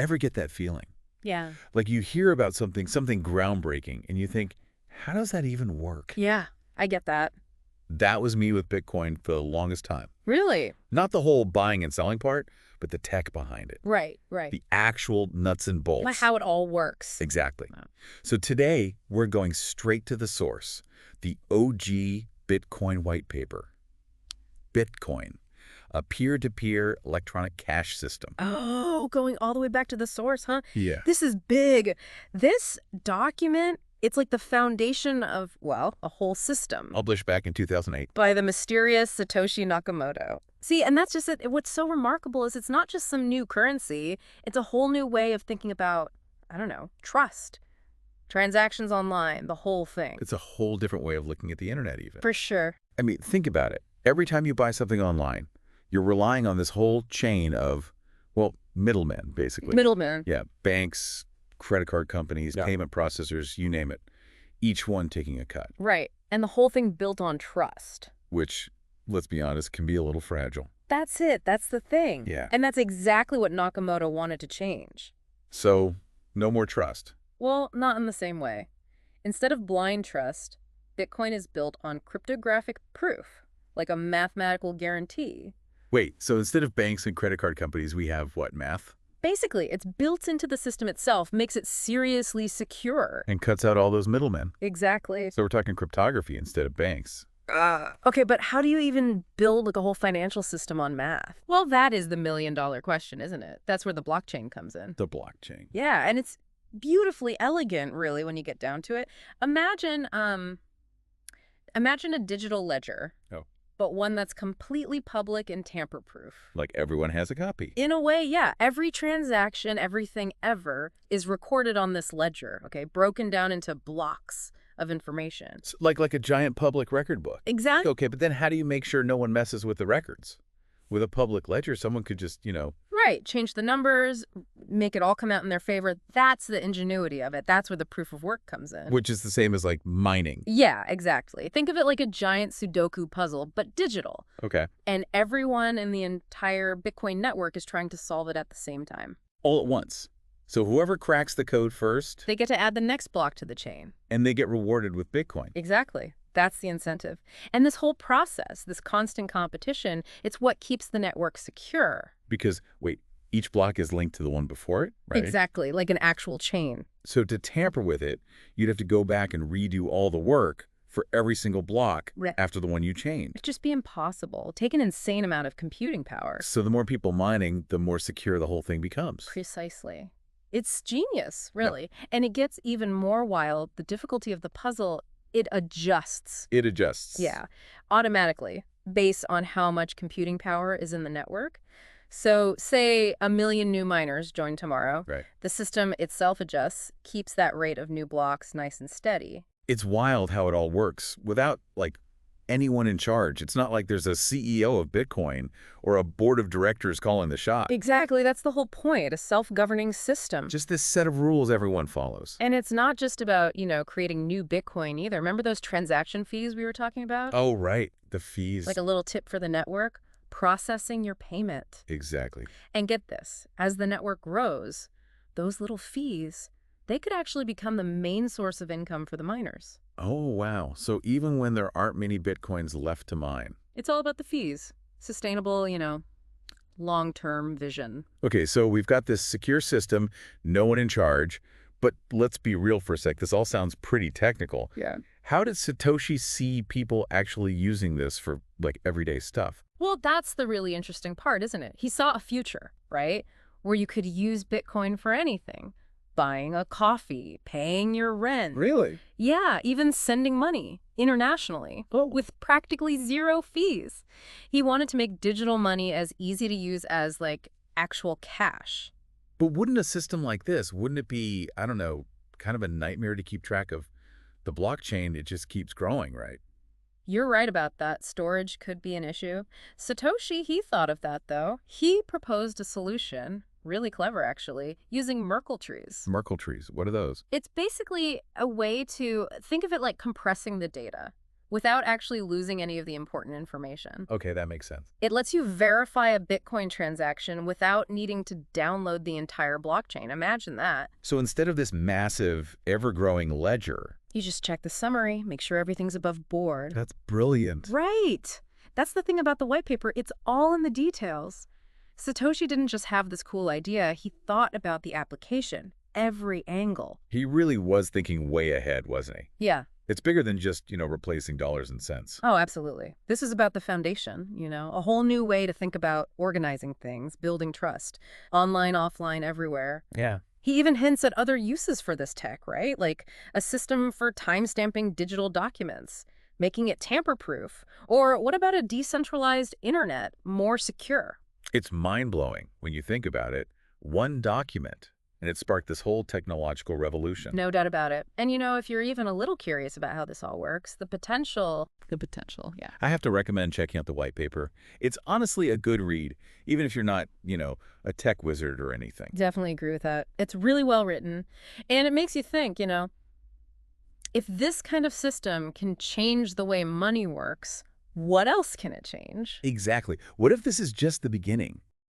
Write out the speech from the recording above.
Ever get that feeling? Yeah. Like you hear about something groundbreaking, and you think, how does that even work? Yeah, I get that. That was me with Bitcoin for the longest time. Really? Not the whole buying and selling part, but the tech behind it. Right. The actual nuts and bolts. Like how it all works. Exactly. Wow. So today, we're going straight to the source, the OG Bitcoin white paper. Bitcoin, a peer-to-peer electronic cash system. Oh, going all the way back to the source, huh? Yeah. This is big. This document, it's like the foundation of, well, a whole system. Published back in 2008. By the mysterious Satoshi Nakamoto. See, and that's just it. What's so remarkable is it's not just some new currency. It's a whole new way of thinking about, I don't know, trust, transactions online, the whole thing. It's a whole different way of looking at the internet even. For sure. I mean, think about it. Every time you buy something online, you're relying on this whole chain of, well, middlemen, basically. Middlemen. Yeah, banks, credit card companies, Yeah. payment processors, you name it. Each one taking a cut, Right. And the whole thing built on trust. which, let's be honest, can be a little fragile. That's it. That's the thing. Yeah. And that's exactly what Nakamoto wanted to change. So, no more trust. Well, not in the same way. Instead of blind trust, Bitcoin is built on cryptographic proof, like a mathematical guarantee. Wait, so instead of banks and credit card companies, we have what, math? Basically, it's built into the system itself, makes it seriously secure. And cuts out all those middlemen. Exactly. So we're talking cryptography instead of banks. Okay, but how do you even build like a whole financial system on math? Well, that is the million-dollar question, isn't it? That's where the blockchain comes in. The blockchain. Yeah, and it's beautifully elegant, really, when you get down to it. Imagine a digital ledger. Oh. But one that's completely public and tamper-proof. Like everyone has a copy. In a way, yeah. Every transaction, everything ever, is recorded on this ledger, okay? Broken down into blocks of information. It's like a giant public record book. Exactly. Okay, but then how do you make sure no one messes with the records? With a public ledger, someone could just, Right. Change the numbers, make it all come out in their favor. That's the ingenuity of it. That's where the proof of work comes in. which is the same as like mining. Yeah, exactly. Think of it like a giant Sudoku puzzle, but digital. Okay. And everyone in the entire Bitcoin network is trying to solve it at the same time. All at once. So whoever cracks the code first, They get to add the next block to the chain. and they get rewarded with Bitcoin. Exactly. That's the incentive. And this whole process, this constant competition, it's what keeps the network secure. Because, wait, each block is linked to the one before it, right? Exactly, like an actual chain. So to tamper with it, you'd have to go back and redo all the work for every single block Right. after the one you changed. It'd just be impossible. Take an insane amount of computing power. So the more people mining, the more secure the whole thing becomes. Precisely. It's genius, really. And it gets even more wild. The difficulty of the puzzle, it adjusts. It adjusts. Yeah, automatically, based on how much computing power is in the network. So say 1 million new miners join tomorrow. Right. The system itself adjusts, keeps that rate of new blocks nice and steady. It's wild how it all works without, like, anyone in charge. It's not like there's a CEO of Bitcoin or a board of directors calling the shot. Exactly, that's the whole point, a self-governing system. Just this set of rules everyone follows. And it's not just about, creating new Bitcoin either. Remember those transaction fees we were talking about? Oh, right. The fees. Like a little tip for the network? Processing your payment. Exactly. And get this, as the network grows, those little fees, they could actually become the main source of income for the miners. Oh, wow. So even when there aren't many Bitcoins left to mine. It's all about the fees. Sustainable, long-term vision. Okay, so we've got this secure system, no one in charge. But let's be real for a sec. This all sounds pretty technical. Yeah. How did Satoshi see people actually using this for, like, everyday stuff? Well, that's the really interesting part, isn't it? He saw a future, right? Where you could use Bitcoin for anything. Buying a coffee, paying your rent. Really? Yeah, even sending money internationally with practically zero fees. He wanted to make digital money as easy to use as, like, actual cash. But wouldn't a system like this, wouldn't it be, I don't know, kind of a nightmare to keep track of? The blockchain, it just keeps growing, right? You're right about that. Storage could be an issue. Satoshi, he thought of that, though. He proposed a solution, really clever, actually, using Merkle trees. Merkle trees, what are those? It's basically a way to think of it like compressing the data. without actually losing any of the important information. Okay, that makes sense. It lets you verify a Bitcoin transaction without needing to download the entire blockchain. Imagine that. So instead of this massive, ever-growing ledger. You just check the summary, make sure everything's above board. That's brilliant. Right. That's the thing about the white paper. It's all in the details. Satoshi didn't just have this cool idea. He thought about the application, every angle. He really was thinking way ahead, wasn't he? Yeah. It's bigger than just, replacing dollars and cents. Oh, absolutely. This is about the foundation, a whole new way to think about organizing things, building trust, online, offline, everywhere. Yeah. He even hints at other uses for this tech, right? Like a system for timestamping digital documents, making it tamper-proof. Or what about a decentralized internet, more secure? It's mind-blowing when you think about it. One document, and it sparked this whole technological revolution. No doubt about it. And if you're even a little curious about how this all works, the potential, yeah. I have to recommend checking out the white paper. It's honestly a good read, even if you're not, a tech wizard or anything. Definitely agree with that. It's really well written. And it makes you think, if this kind of system can change the way money works, what else can it change? Exactly. What if this is just the beginning?